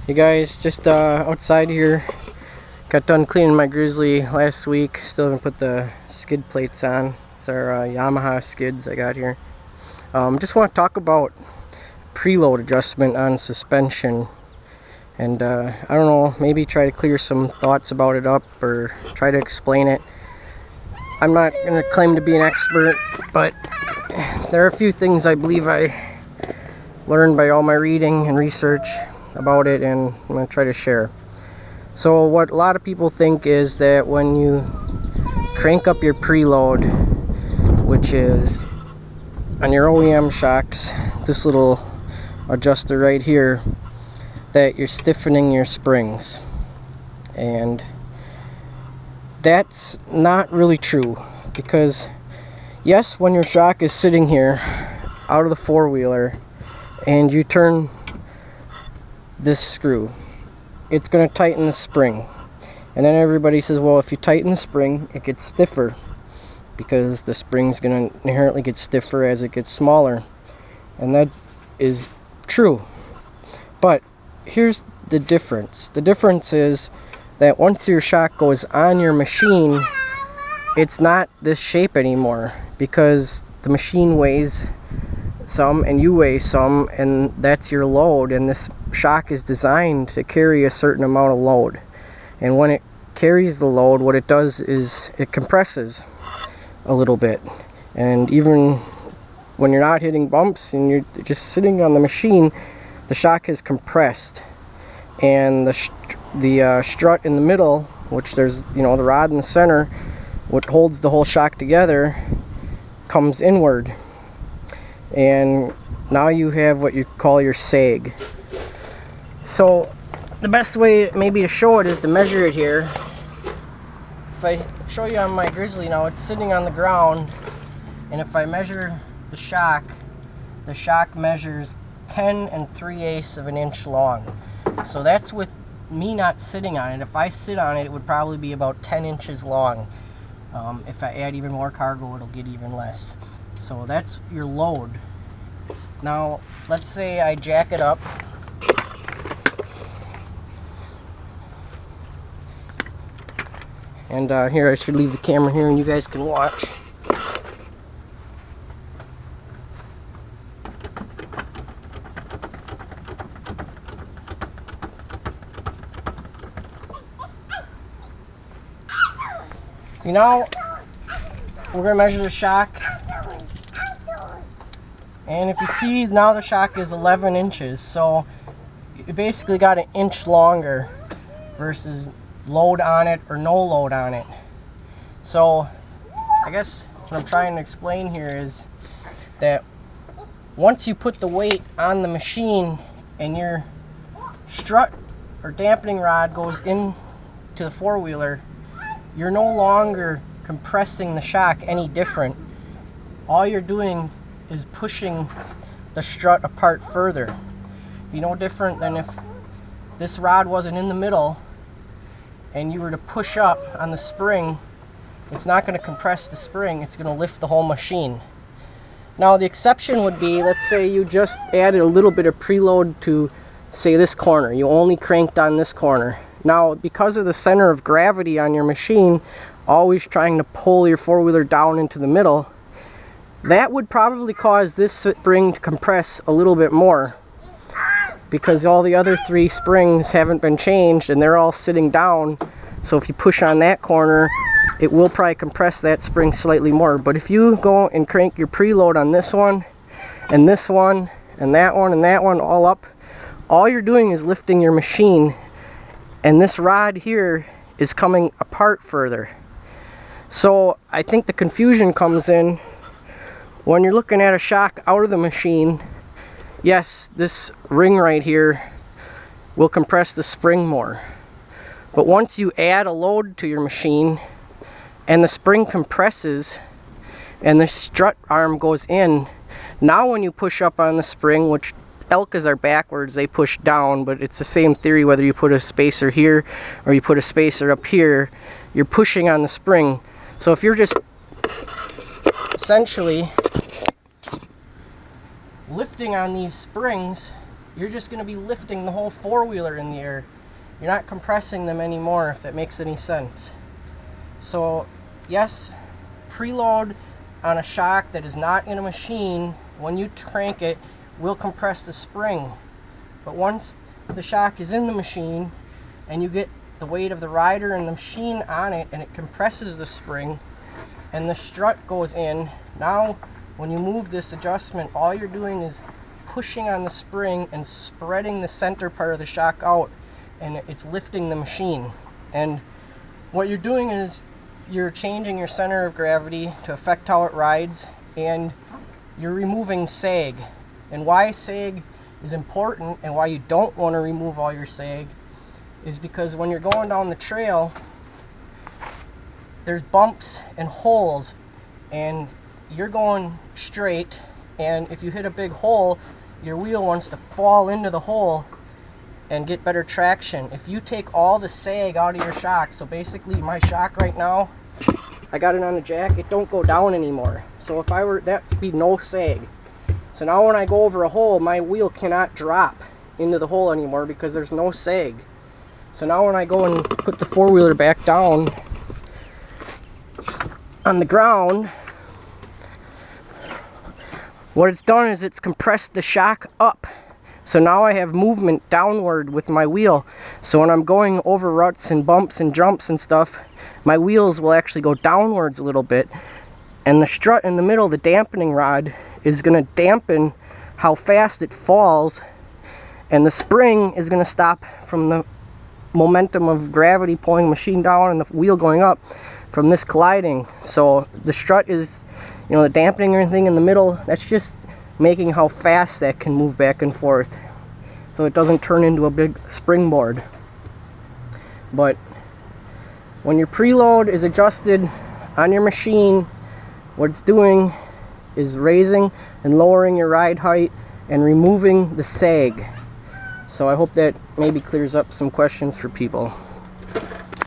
Hey guys, just outside here. Got done cleaning my Grizzly last week. Still haven't put the skid plates on. It's our Yamaha skids I got here. Just want to talk about preload adjustment on suspension. And I don't know, maybe try to clear some thoughts about it up or try to explain it. I'm not going to claim to be an expert, but there are a few things I believe I learned by all my reading and research about it, and I'm going to try to share. So what a lot of people think is that when you crank up your preload, which is on your OEM shocks, this little adjuster right here, that you're stiffening your springs. And that's not really true, because yes, when your shock is sitting here out of the four-wheeler and you turn this screw, it's going to tighten the spring. And then everybody says, well, if you tighten the spring, it gets stiffer, because the spring's going to inherently get stiffer as it gets smaller. And that is true. But here's the difference. The difference is that once your shock goes on your machine, it's not this shape anymore, because the machine weighs some and you weigh some, and that's your load, and this shock is designed to carry a certain amount of load. And when it carries the load, what it does is it compresses a little bit. And even when you're not hitting bumps and you're just sitting on the machine, the shock is compressed, and the strut in the middle, which there's, you know, the rod in the center, what holds the whole shock together, comes inward. And now you have what you call your sag. So the best way maybe to show it is to measure it here. If I show you on my Grizzly now, it's sitting on the ground, and if I measure the shock measures 10 3/8 of an inch long. So that's with me not sitting on it. If I sit on it, it would probably be about 10 inches long. If I add even more cargo, it'll get even less. So that's your load. Now, let's say I jack it up. And here, I should leave the camera here and you guys can watch. See, now we're going to measure the shock. And if you see, now the shock is 11 inches. So you basically got an inch longer versus load on it or no load on it. So I guess what I'm trying to explain here is that once you put the weight on the machine and your strut or dampening rod goes into the four-wheeler, you're no longer compressing the shock any different. All you're doing is pushing the strut apart further. It'd be no different than if this rod wasn't in the middle and you were to push up on the spring. It's not going to compress the spring, it's going to lift the whole machine. Now the exception would be, let's say you just added a little bit of preload to, say, this corner. You only cranked on this corner. Now, because of the center of gravity on your machine always trying to pull your four-wheeler down into the middle, that would probably cause this spring to compress a little bit more, because all the other three springs haven't been changed and they're all sitting down. So if you push on that corner, it will probably compress that spring slightly more. But if you go and crank your preload on this one and this one and that one and that one all up, all you're doing is lifting your machine, and this rod here is coming apart further. So I think the confusion comes in when you're looking at a shock out of the machine. Yes, this ring right here will compress the spring more. But once you add a load to your machine and the spring compresses and the strut arm goes in, now when you push up on the spring, which Elkas are backwards, they push down, but it's the same theory whether you put a spacer here or you put a spacer up here, you're pushing on the spring. So if you're just essentially lifting on these springs, you're just going to be lifting the whole four-wheeler in the air. You're not compressing them anymore, if that makes any sense. So yes, preload on a shock that is not in a machine, when you crank it, will compress the spring. But once the shock is in the machine and you get the weight of the rider and the machine on it, and it compresses the spring and the strut goes in, now when you move this adjustment, all you're doing is pushing on the spring and spreading the center part of the shock out, and it's lifting the machine. And what you're doing is you're changing your center of gravity to affect how it rides, and you're removing sag. And why sag is important and why you don't want to remove all your sag is because when you're going down the trail, there's bumps and holes, and you're going straight, and if you hit a big hole, your wheel wants to fall into the hole and get better traction. If you take all the sag out of your shock, so basically my shock right now, I got it on the jack, it don't go down anymore. So if I were, that'd be no sag. So now when I go over a hole, my wheel cannot drop into the hole anymore because there's no sag. So now when I go and put the four-wheeler back down on the ground, what it's done is it's compressed the shock up. So now I have movement downward with my wheel. So when I'm going over ruts and bumps and jumps and stuff, my wheels will actually go downwards a little bit. And the strut in the middle, the dampening rod, is going to dampen how fast it falls. And the spring is going to stop from the momentum of gravity pulling the machine down and the wheel going up from this colliding. So the strut is, you know, the dampening or anything in the middle, that's just making how fast that can move back and forth, so it doesn't turn into a big springboard. But when your preload is adjusted on your machine, what it's doing is raising and lowering your ride height and removing the sag. So I hope that maybe clears up some questions for people.